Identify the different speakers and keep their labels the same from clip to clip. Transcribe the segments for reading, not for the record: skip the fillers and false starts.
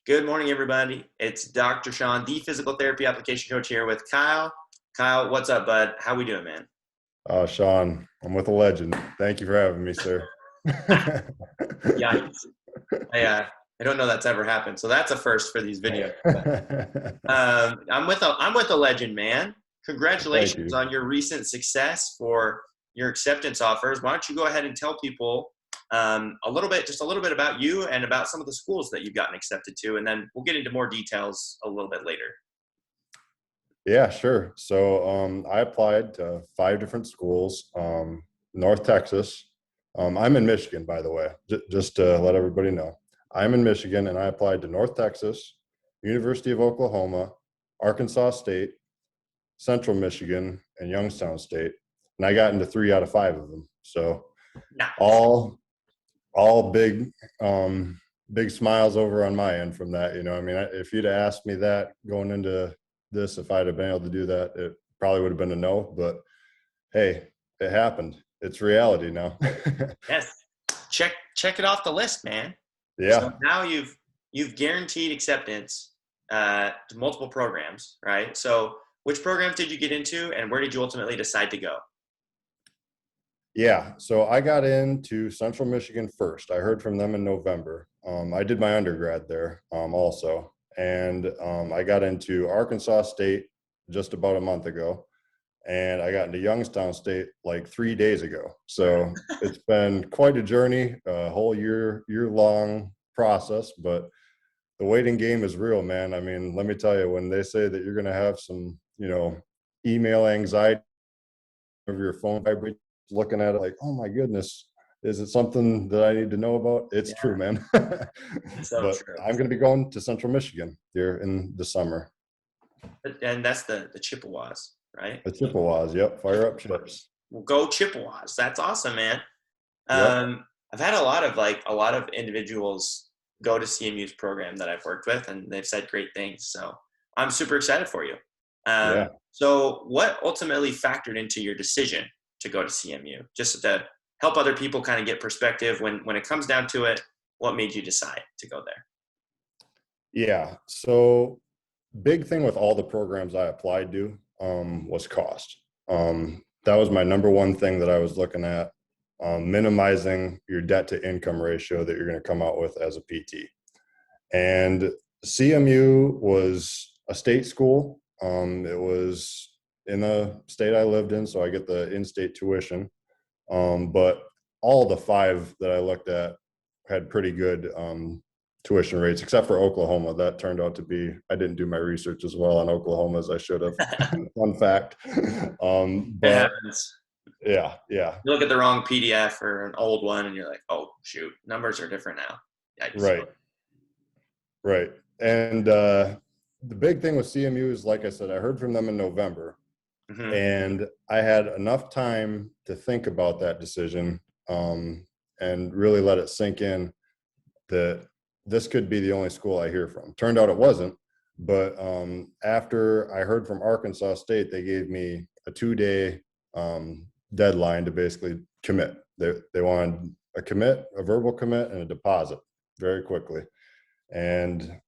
Speaker 1: Good morning, everybody. It's Dr. Sean, the physical therapy application coach here with Kyle. Kyle, what's up, bud? How we doing, man?
Speaker 2: Sean, I'm with a legend. Thank you for having me, sir.
Speaker 1: Yikes. I don't know that's ever happened, so that's a first for these videos. I'm with a legend, man.
Speaker 2: Thank
Speaker 1: Congratulations
Speaker 2: you.
Speaker 1: on your recent success for your acceptance offers. Why don't you go ahead and tell people just a little bit about you and about some of the schools that you've gotten accepted to, and then we'll get into more details a little bit later.
Speaker 2: Yeah, sure. So I applied to 5 different schools, North Texas. I'm in Michigan, by the way, just to let everybody know. I'm in Michigan, and I applied to North Texas, University of Oklahoma, Arkansas State, Central Michigan, and Youngstown State. And I got into 3 out of 5 of them. So
Speaker 1: Nice.
Speaker 2: all big smiles over on my end from that. I mean, if you'd have asked me that going into this, if I'd have been able to do that, it probably would have been a no, but hey, it happened. It's reality now.
Speaker 1: Yes. Check it off the list, man. So
Speaker 2: Yeah.
Speaker 1: now you've guaranteed acceptance to multiple programs, right? So which programs did you get into, and where did you ultimately decide to go?
Speaker 2: Yeah. So I got into Central Michigan first. I heard from them in November. I did my undergrad there also. And I got into Arkansas State just about a month ago. And I got into Youngstown State like 3 days ago. So it's been quite a journey, a whole year-long process, but the waiting game is real, man. I mean, let me tell you, when they say that you're going to have some, email anxiety of your phone vibrate, looking at it like, oh my goodness, is it something that I need to know about? It's true,
Speaker 1: Yeah,
Speaker 2: man.
Speaker 1: so
Speaker 2: But
Speaker 1: true.
Speaker 2: I'm going to be going to Central Michigan here in the summer.
Speaker 1: And that's the Chippewas, right?
Speaker 2: The Chippewas, yep. Fire up chips.
Speaker 1: Well, go Chippewas. That's awesome, man.
Speaker 2: Yep.
Speaker 1: I've had a lot of individuals go to CMU's program that I've worked with, and they've said great things. So I'm super excited for you.
Speaker 2: Yeah.
Speaker 1: So what ultimately factored into your decision to go to CMU? Just to help other people kind of get perspective when it comes down to it, what made you decide to go there?
Speaker 2: Yeah. So big thing with all the programs I applied to was cost. That was my number one thing that I was looking at, minimizing your debt to income ratio that you're going to come out with as a PT. And CMU was a state school. It was in the state I lived in, so I get the in-state tuition. But all the 5 that I looked at had pretty good tuition rates, except for Oklahoma. That turned out to be, I didn't do my research as well on Oklahoma as I should have. Fun fact.
Speaker 1: It
Speaker 2: But
Speaker 1: happens.
Speaker 2: yeah, yeah,
Speaker 1: You look at the wrong PDF or an old one, and you're like, "Oh shoot, numbers are different now." Yikes.
Speaker 2: right, right. And the big thing with CMU is, like I said, I heard from them in November,
Speaker 1: Hmm.
Speaker 2: and I had enough time to think about that decision and really let it sink in that this could be the only school I hear from. Turned out it wasn't, but after I heard from Arkansas State, they gave me a 2-day deadline to basically commit. They wanted a commit, a verbal commit, and a deposit very quickly. And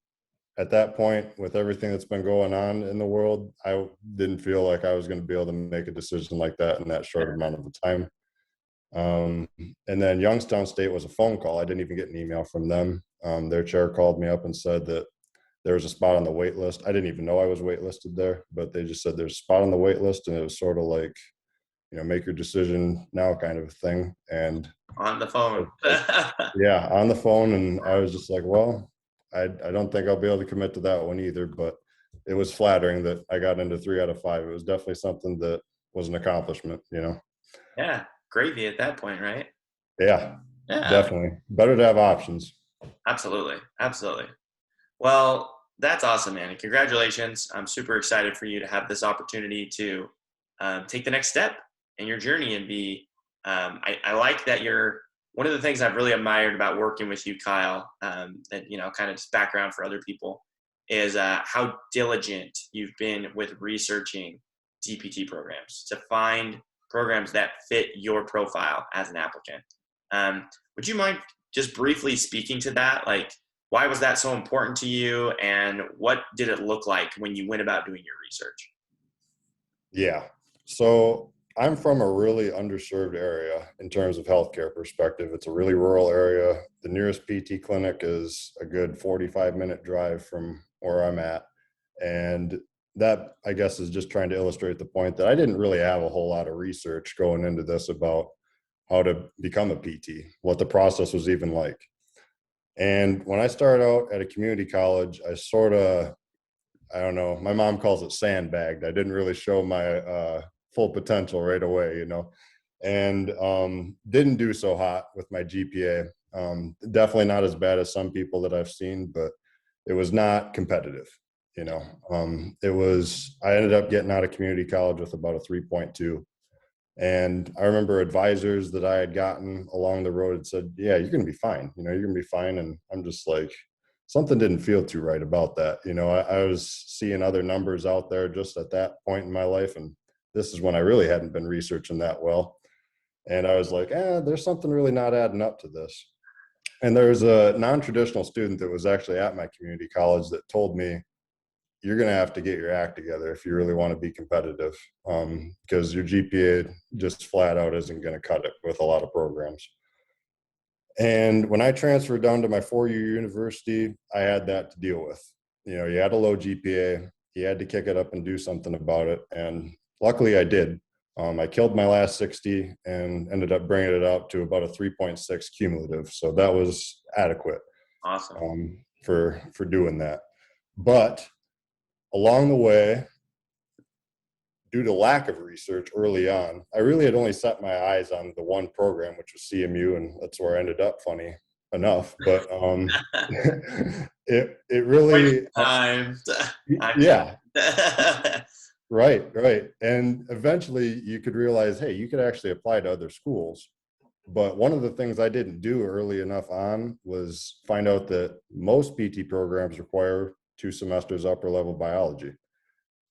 Speaker 2: at that point, with everything that's been going on in the world, I didn't feel like I was going to be able to make a decision like that in that short amount of time. And then Youngstown State was a phone call. I didn't even get an email from them. Their chair called me up and said that there was a spot on the wait list. I didn't even know I was waitlisted there, but they just said there's a spot on the wait list, and it was sort of like, make your decision now kind of thing. And
Speaker 1: On the phone.
Speaker 2: yeah, on the phone. And I was just like, well, I don't think I'll be able to commit to that one either, but it was flattering that I got into 3 out of 5. It was definitely something that was an accomplishment.
Speaker 1: Yeah, gravy at that point, right?
Speaker 2: Yeah,
Speaker 1: Yeah,
Speaker 2: definitely. Better to have options.
Speaker 1: absolutely, absolutely. Well, that's awesome, man. And congratulations. I'm super excited for you to have this opportunity to take the next step in your journey and be. I like that you're one of the things I've really admired about working with you, Kyle, that, kind of just background for other people is how diligent you've been with researching DPT programs to find programs that fit your profile as an applicant. Would you mind just briefly speaking to that? Like, why was that so important to you? And what did it look like when you went about doing your research?
Speaker 2: Yeah. So I'm from a really underserved area in terms of healthcare perspective. It's a really rural area. The nearest PT clinic is a good 45-minute drive from where I'm at. And that, I guess, is just trying to illustrate the point that I didn't really have a whole lot of research going into this about how to become a PT, what the process was even like. And when I started out at a community college, I sort of, I don't know, my mom calls it sandbagged. I didn't really show my full potential right away, and didn't do so hot with my GPA. Definitely not as bad as some people that I've seen, but it was not competitive. I ended up getting out of community college with about a 3.2. And I remember advisors that I had gotten along the road had said, yeah, you're going to be fine. You're going to be fine. And I'm just like, something didn't feel too right about that. I was seeing other numbers out there just at that point in my life. And this is when I really hadn't been researching that well. And I was like, there's something really not adding up to this. And there was a non-traditional student that was actually at my community college that told me, you're going to have to get your act together if you really want to be competitive, because your GPA just flat out isn't going to cut it with a lot of programs. And when I transferred down to my 4-year university, I had that to deal with. You had a low GPA, you had to kick it up and do something about it. And luckily I did. I killed my last 60 and ended up bringing it up to about a 3.6 cumulative. So that was adequate.
Speaker 1: Awesome.
Speaker 2: For doing that. But along the way, due to lack of research early on, I really had only set my eyes on the one program, which was CMU, and that's where I ended up, funny enough. But it
Speaker 1: Waste
Speaker 2: really,
Speaker 1: time. I'm
Speaker 2: yeah,
Speaker 1: kidding.
Speaker 2: right. And eventually you could realize, hey, you could actually apply to other schools. But one of the things I didn't do early enough on was find out that most PT programs require 2 semesters upper level biology.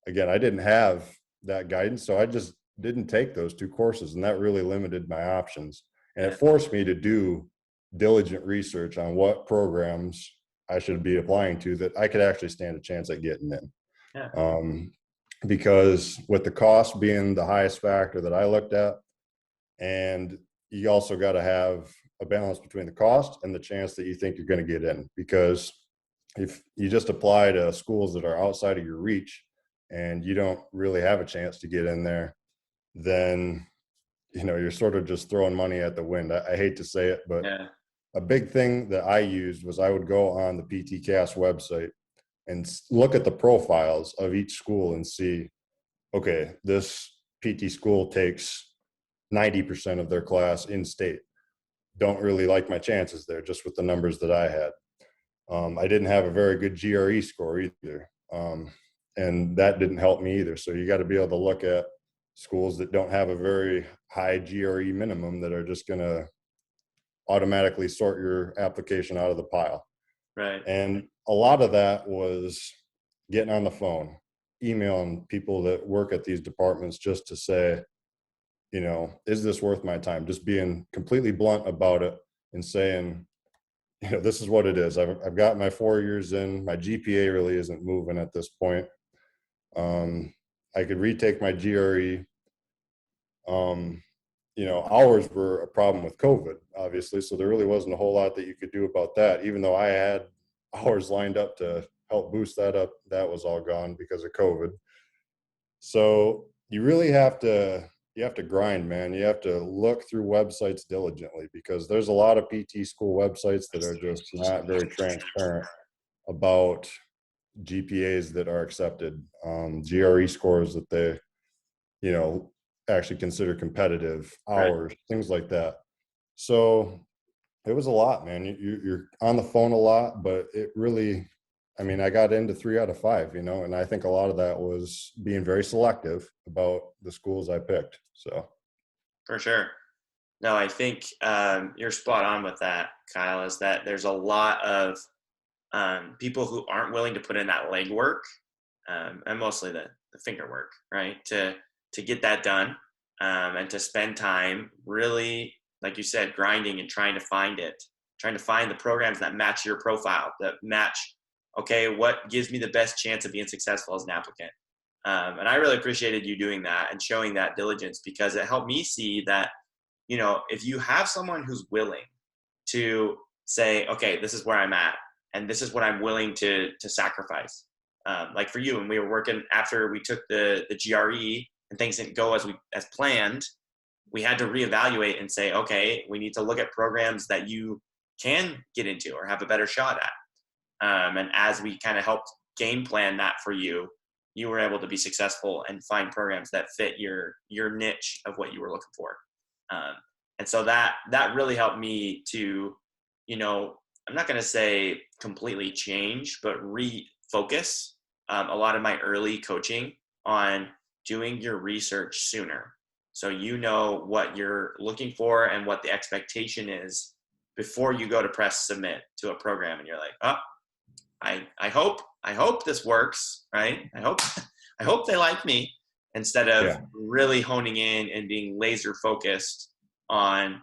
Speaker 2: Again, I didn't have that guidance, so I just didn't take those 2 courses, and that really limited my options. And
Speaker 1: Yeah.
Speaker 2: it forced me to do diligent research on what programs I should be applying to that I could actually stand a chance at getting in.
Speaker 1: Yeah.
Speaker 2: Because with the cost being the highest factor that I looked at, and you also got to have a balance between the cost and the chance that you think you're going to get in. Because if you just apply to schools that are outside of your reach and you don't really have a chance to get in there, then you're sort of just throwing money at the wind. I hate to say it, but
Speaker 1: Yeah.
Speaker 2: a big thing that I used was I would go on the PTCast website and look at the profiles of each school and see, okay, this PT school takes 90% of their class in state. Don't really like my chances there just with the numbers that I had. I didn't have a very good GRE score either. And that didn't help me either. So you got to be able to look at schools that don't have a very high GRE minimum that are just going to automatically sort your application out of the pile.
Speaker 1: Right.
Speaker 2: And a lot of that was getting on the phone, emailing people that work at these departments just to say, is this worth my time? Just being completely blunt about it and saying, this is what it is. I've got my 4 years in. My GPA really isn't moving at this point. I could retake my GRE. Hours were a problem with COVID, obviously. So there really wasn't a whole lot that you could do about that. Even though I had hours lined up to help boost that up, that was all gone because of COVID. So you really have to grind, man. You have to look through websites diligently because there's a lot of PT school websites that are just not very transparent about GPAs that are accepted, GRE scores that they, actually consider competitive,
Speaker 1: Right.
Speaker 2: hours, things like that. So it was a lot, man. You're on the phone a lot, but it really, I got into 3 out of 5, and I think a lot of that was being very selective about the schools I picked. So
Speaker 1: For sure. No, I think you're spot on with that, Kyle, is that there's a lot of people who aren't willing to put in that legwork, and mostly the finger work, right, to get that done, and to spend time really, like you said, grinding and trying to find it, trying to find the programs that match your profile, that match, okay, what gives me the best chance of being successful as an applicant. And I really appreciated you doing that and showing that diligence, because it helped me see that, if you have someone who's willing to say, okay, this is where I'm at, and this is what I'm willing to sacrifice. Like for you, when we were working after we took the GRE and things didn't go as planned, we had to reevaluate and say, okay, we need to look at programs that you can get into or have a better shot at. And as we kind of helped game plan that for you, you were able to be successful and find programs that fit your niche of what you were looking for. And so that really helped me to, I'm not going to say completely change, but refocus a lot of my early coaching on doing your research sooner. So you know what you're looking for and what the expectation is before you go to press submit to a program, and you're like, oh, I hope this works, right? I hope they like me, instead of really honing in and being laser focused on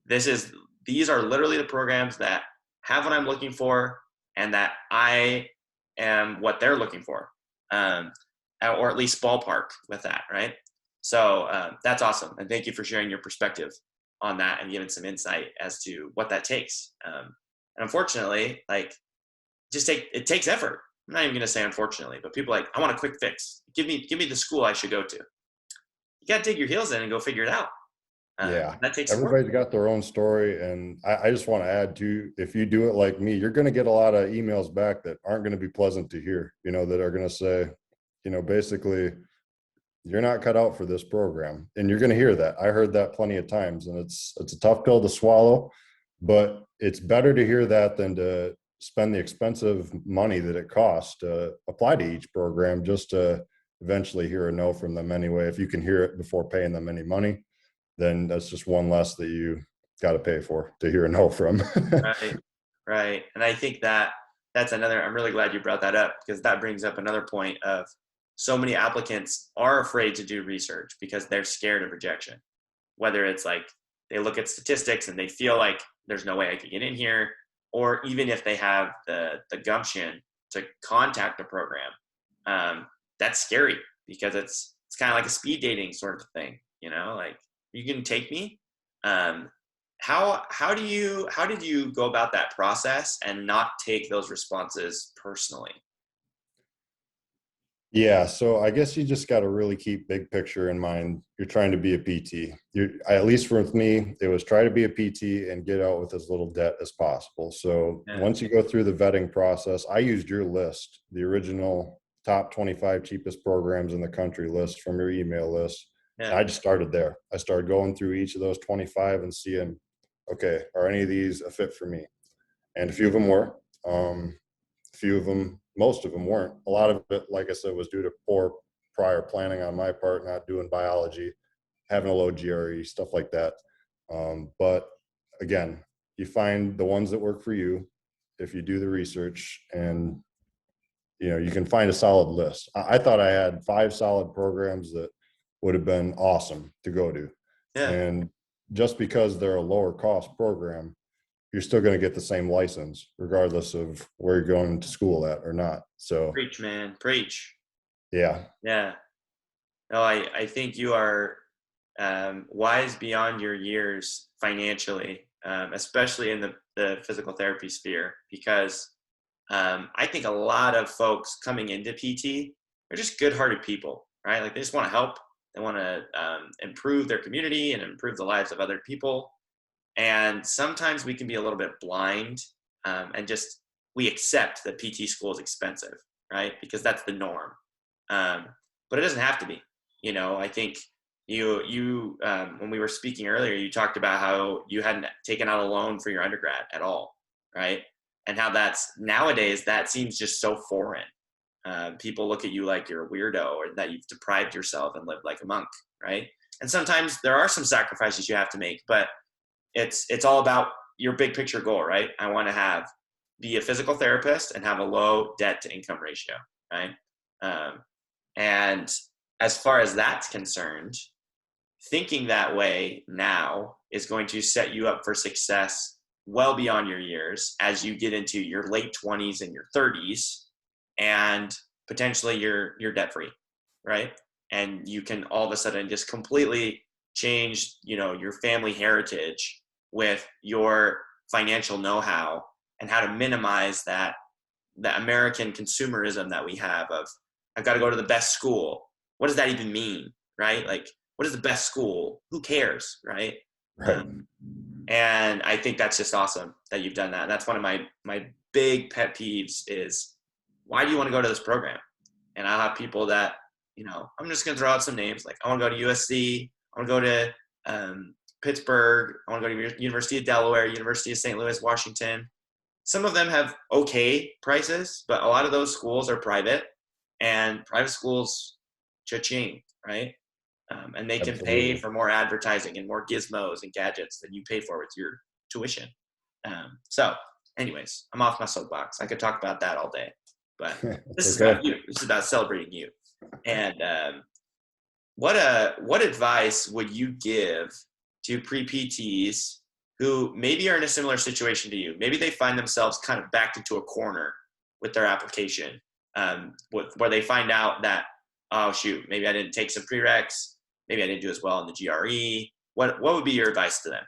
Speaker 1: these are literally the programs that have what I'm looking for, and that I am what they're looking for, or at least ballpark with that, right? So that's awesome, and thank you for sharing your perspective on that and giving some insight as to what that takes. And unfortunately, it takes effort. I'm not even going to say unfortunately, but people I want a quick fix. Give me the school I should go to. You got to dig your heels in and go figure it out. That takes
Speaker 2: everybody's
Speaker 1: work.
Speaker 2: got their own story, and I just want to add too, if you do it like me, you're going to get a lot of emails back that aren't going to be pleasant to hear, that are going to say, basically, you're not cut out for this program. And you're going to hear that. I heard that plenty of times, and it's a tough pill to swallow, but it's better to hear that than to spend the expensive money that it costs to apply to each program just to eventually hear a no from them anyway. If you can hear it before paying them any money, then that's just one less that you got to pay for to hear a no from.
Speaker 1: Right. And I think that's another, I'm really glad you brought that up, because that brings up another point of so many applicants are afraid to do research because they're scared of rejection. Whether it's they look at statistics and they feel like there's no way I could get in here, or even if they have the gumption to contact a program, that's scary, because it's kind of like a speed dating sort of thing, you can take me. How did you go about that process and not take those responses personally?
Speaker 2: Yeah, so I guess you just got to really keep big picture in mind. You're trying to be a PT. At least for me, it was try to be a PT and get out with as little debt as possible. So once you go through the vetting process, I used your list, the original top 25 cheapest programs in the country list from your email list. And I just started there. I started going through each of those 25 and seeing, okay, are any of these a fit for me? And a few of them were. Most of them weren't. A lot of it, like I said, was due to poor prior planning on my part, not doing biology, having a low GRE, stuff like that. But again, you find the ones that work for you if you do the research, and you can find a solid list. I thought I had 5 solid programs that would have been awesome to go to. And just because they're a lower cost program, you're still going to get the same license regardless of where you're going to school at or not. So
Speaker 1: preach, man, preach.
Speaker 2: Yeah.
Speaker 1: No, I think you are wise beyond your years financially, especially in the physical therapy sphere, because I think a lot of folks coming into PT are just good-hearted people, right? They just want to help. They want to improve their community and improve the lives of other people. And sometimes we can be a little bit blind, and we accept that PT school is expensive, right? Because that's the norm. But it doesn't have to be. I think you when we were speaking earlier, you talked about how you hadn't taken out a loan for your undergrad at all, right? And how that's nowadays, that seems just so foreign. People look at you like you're a weirdo, or that you've deprived yourself and lived like a monk, right? And sometimes there are some sacrifices you have to make, but it's all about your big picture goal, right? I want to be a physical therapist and have a low debt to income ratio, right? And as far as that's concerned, thinking that way now is going to set you up for success well beyond your years as you get into your late 20s and your 30s, and potentially you're debt free, right? And you can all of a sudden just completely change, your family heritage with your financial know-how and how to minimize that American consumerism that we have of, I've got to go to the best school. What does that even mean, right? Like, what is the best school? Who cares, right?
Speaker 2: Right.
Speaker 1: And I think that's just awesome that you've done that. And that's one of my big pet peeves is, why do you want to go to this program? And I'll have people that, I'm just going to throw out some names. Like, I want to go to USC. I want to go to Pittsburgh. I want to go to University of Delaware, University of St. Louis, Washington. Some of them have okay prices, but a lot of those schools are private, and private schools cha-ching, right? And they can pay
Speaker 2: Absolutely.
Speaker 1: for more advertising and more gizmos and gadgets than you pay for with your tuition. So anyways, I'm off my soapbox. I could talk about that all day, but this is
Speaker 2: Okay.
Speaker 1: about you. This is about celebrating you. And what advice would you give to pre-PTs who maybe are in a similar situation to you? Maybe they find themselves kind of backed into a corner with their application, where they find out that, oh shoot, maybe I didn't take some prereqs, maybe I didn't do as well in the GRE. What would be your advice to them?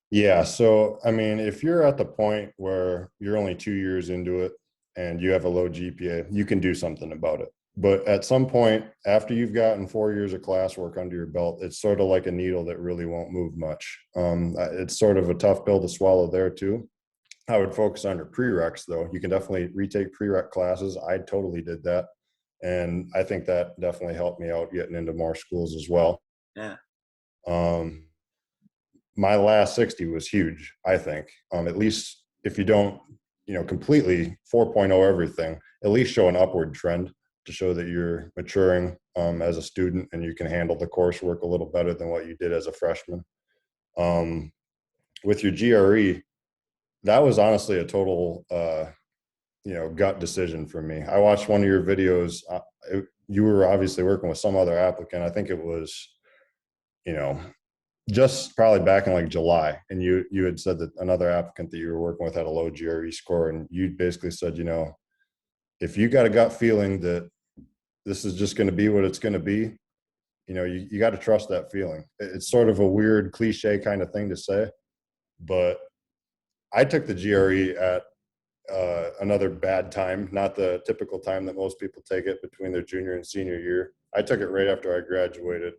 Speaker 2: Yeah. So, I mean, if you're at the point where you're only 2 years into it and you have a low GPA, you can do something about it. But at some point, after you've gotten 4 years of classwork under your belt, it's sort of like a needle that really won't move much. It's sort of a tough pill to swallow there too. I would focus on your prereqs though. You can definitely retake prereq classes. I totally did that. And I think that definitely helped me out getting into more schools as well.
Speaker 1: Yeah.
Speaker 2: My last 60 was huge, I think. At least if you don't, completely 4.0 everything, at least show an upward trend to show that you're maturing as a student and you can handle the coursework a little better than what you did as a freshman. With your GRE, that was honestly a total, gut decision for me. I watched one of your videos. You were obviously working with some other applicant. I think it was, just probably back in like July, and you had said that another applicant that you were working with had a low GRE score, and you basically said, if you got a gut feeling that this is just going to be what it's going to be, you got to trust that feeling. It's sort of a weird cliche kind of thing to say, but I took the GRE at another bad time, not the typical time that most people take it between their junior and senior year. I took it right after I graduated,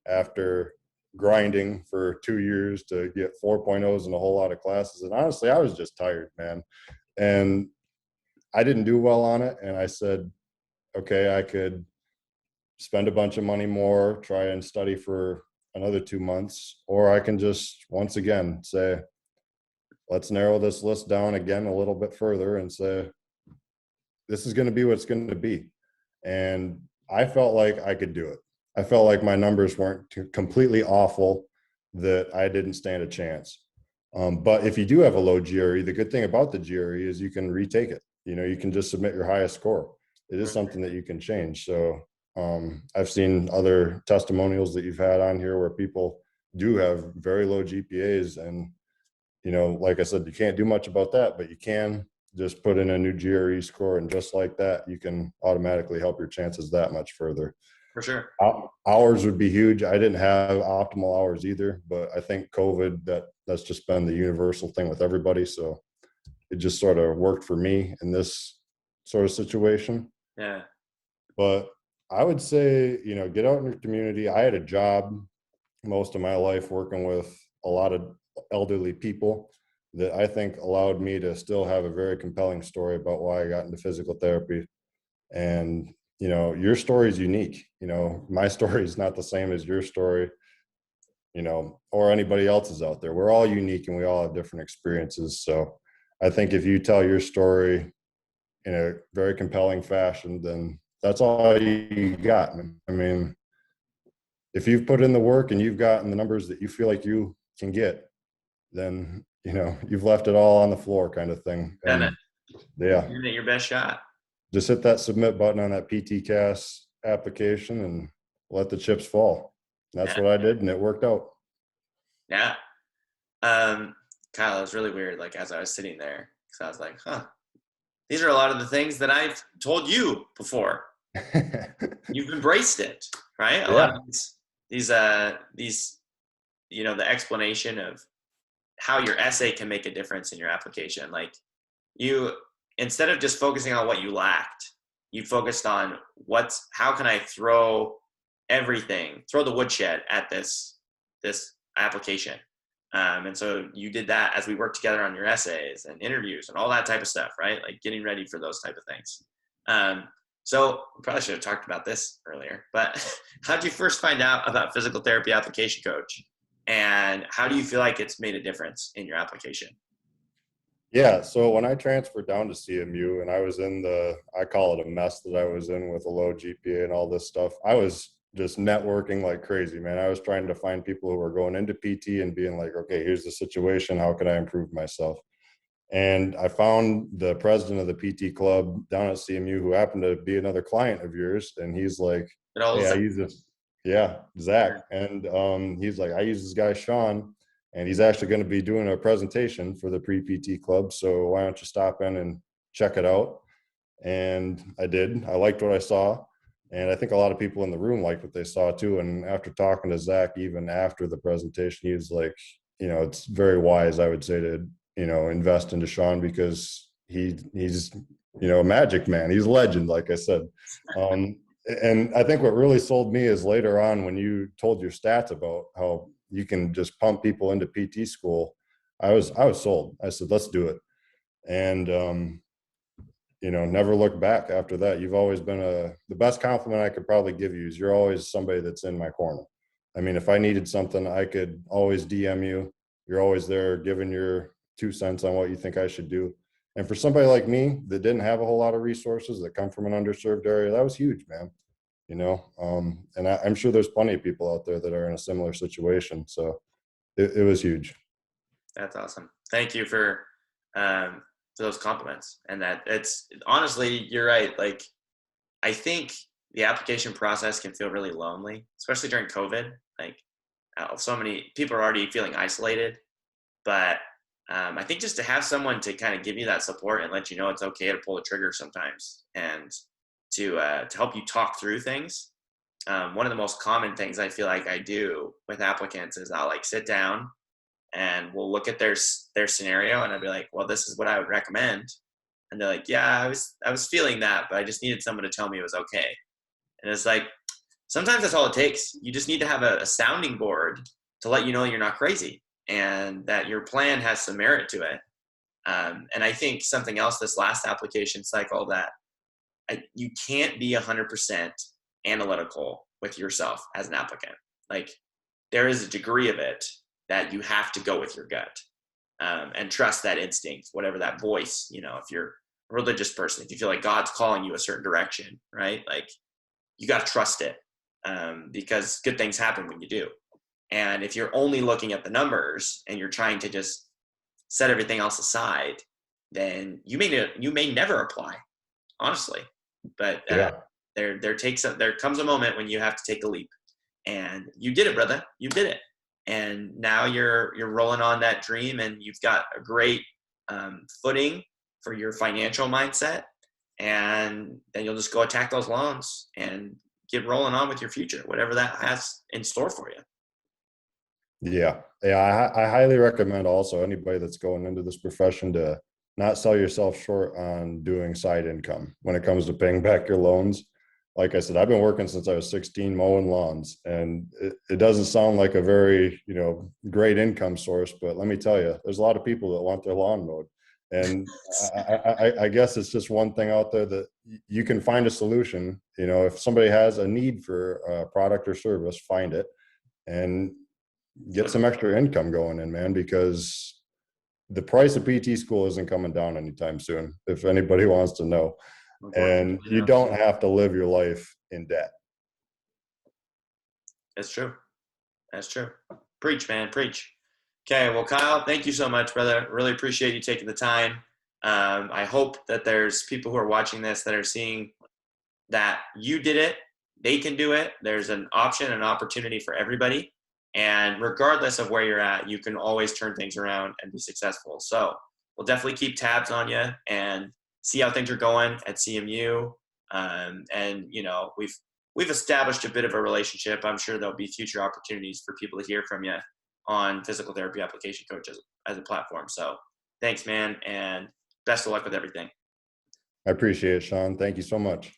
Speaker 2: after grinding for 2 years to get 4.0s in a whole lot of classes. And honestly, I was just tired, man. And I didn't do well on it. And I said, okay, I could spend a bunch of money more, try and study for another 2 months, or I can just once again say, let's narrow this list down again a little bit further and say, this is going to be what it's going to be. And I felt like I could do it. I felt like my numbers weren't completely awful, that I didn't stand a chance. But if you do have a low GRE, the good thing about the GRE is you can retake it. You can just submit your highest score. It is something that you can change. So I've seen other testimonials that you've had on here where people do have very low GPAs, and like I said, you can't do much about that, but you can just put in a new GRE score, and just like that, you can automatically help your chances that much further.
Speaker 1: For sure.
Speaker 2: Hours would be huge. I didn't have optimal hours either, but I think COVID, that's just been the universal thing with everybody. So it just sort of worked for me in this sort of situation.
Speaker 1: Yeah.
Speaker 2: But I would say, get out in your community. I had a job most of my life working with a lot of elderly people that I think allowed me to still have a very compelling story about why I got into physical therapy. And your story is unique. My story is not the same as your story, or anybody else's out there. We're all unique and we all have different experiences. So I think if you tell your story in a very compelling fashion, then that's all you got. I mean, if you've put in the work and you've gotten the numbers that you feel like you can get, then, you've left it all on the floor, kind of thing.
Speaker 1: Done it.
Speaker 2: Yeah.
Speaker 1: You're your best shot.
Speaker 2: Just hit that submit button on that PTCAS application and let the chips fall. And that's what I did, and it worked out.
Speaker 1: Yeah. Um, Kyle, it was really weird. Like as I was sitting there, because I was like, huh, these are a lot of the things that I've told you before. You've embraced it, right? A lot of
Speaker 2: Yeah.
Speaker 1: these, the explanation of how your essay can make a difference in your application. Like you, instead of just focusing on what you lacked, you focused on how can I throw throw the woodshed at this application. And so you did that as we worked together on your essays and interviews and all that type of stuff, right? Like getting ready for those type of things. Um, so we probably should have talked about this earlier, but how did you first find out about physical therapy application coach? And how do you feel like it's made a difference in your application?
Speaker 2: Yeah. So when I transferred down to CMU and I was I call it a mess that I was in with a low GPA and all this stuff, I was just networking like crazy, man. I was trying to find people who were going into PT and being like, okay, here's the situation. How can I improve myself? And I found the president of the PT club down at CMU who happened to be another client of yours. And he's like,
Speaker 1: It all
Speaker 2: hey,
Speaker 1: is
Speaker 2: I
Speaker 1: that.
Speaker 2: use this. Yeah, Zach. And he's like, I use this guy, Sean, and he's actually going to be doing a presentation for the pre-PT club. So why don't you stop in and check it out? And I did. I liked what I saw. And I think a lot of people in the room liked what they saw too. And after talking to Zach, even after the presentation, he was like, it's very wise, I would say, to, invest into Sean because he's, a magic man. He's a legend, like I said. And I think what really sold me is later on when you told your stats about how you can just pump people into PT school. I was sold. I said, let's do it. And never look back after that. You've always been the best compliment I could probably give you is you're always somebody that's in my corner. I mean, if I needed something, I could always DM you. You're always there giving your 2 cents on what you think I should do. And for somebody like me that didn't have a whole lot of resources that come from an underserved area, that was huge, man. And I'm sure there's plenty of people out there that are in a similar situation. So it was huge.
Speaker 1: That's awesome. Thank you for those compliments. And that it's honestly, you're right. Like, I think the application process can feel really lonely, especially during COVID. Like, so many people are already feeling isolated, but I think just to have someone to kind of give you that support and let you know it's okay to pull the trigger sometimes, and to help you talk through things. One of the most common things I feel like I do with applicants is I'll like sit down and we'll look at their scenario, and I'll be like, well, this is what I would recommend. And they're like, yeah, I was feeling that, but I just needed someone to tell me it was okay. And it's like, sometimes that's all it takes. You just need to have a sounding board to let you know you're not crazy and that your plan has some merit to it. And I think something else this last application cycle that you can't be 100% analytical with yourself as an applicant. Like there is a degree of it that you have to go with your gut, and trust that instinct, whatever that voice, if you're a religious person, if you feel like God's calling you a certain direction, right? Like you got to trust it, because good things happen when you do. And if you're only looking at the numbers and you're trying to just set everything else aside, then you may never apply, honestly. But
Speaker 2: Yeah.
Speaker 1: there comes a moment when you have to take a leap, and you did it, brother. You did it, and now you're rolling on that dream, and you've got a great footing for your financial mindset, and then you'll just go attack those loans and get rolling on with your future, whatever that has in store for you.
Speaker 2: Yeah. Yeah. I highly recommend also anybody that's going into this profession to not sell yourself short on doing side income when it comes to paying back your loans. Like I said, I've been working since I was 16 mowing lawns, and it doesn't sound like a very, great income source, but let me tell you, there's a lot of people that want their lawn mowed. And I guess it's just one thing out there that you can find a solution. If somebody has a need for a product or service, find it and get some extra income going in, man, because the price of PT school isn't coming down anytime soon, if anybody wants to know. And
Speaker 1: Unfortunately,
Speaker 2: you
Speaker 1: no.
Speaker 2: don't have to live your life in debt.
Speaker 1: That's true. That's true. Preach, man, preach. Okay, well, Kyle, thank you so much, brother. Really appreciate you taking the time. I hope that there's people who are watching this that are seeing that you did it, they can do it. There's an option, an opportunity for everybody. And regardless of where you're at, you can always turn things around and be successful. So we'll definitely keep tabs on you and see how things are going at CMU. And you know, we've established a bit of a relationship. I'm sure there'll be future opportunities for people to hear from you on Physical Therapy Application Coach as a platform. So thanks, man, and best of luck with everything.
Speaker 2: I appreciate it, Sean. Thank you so much.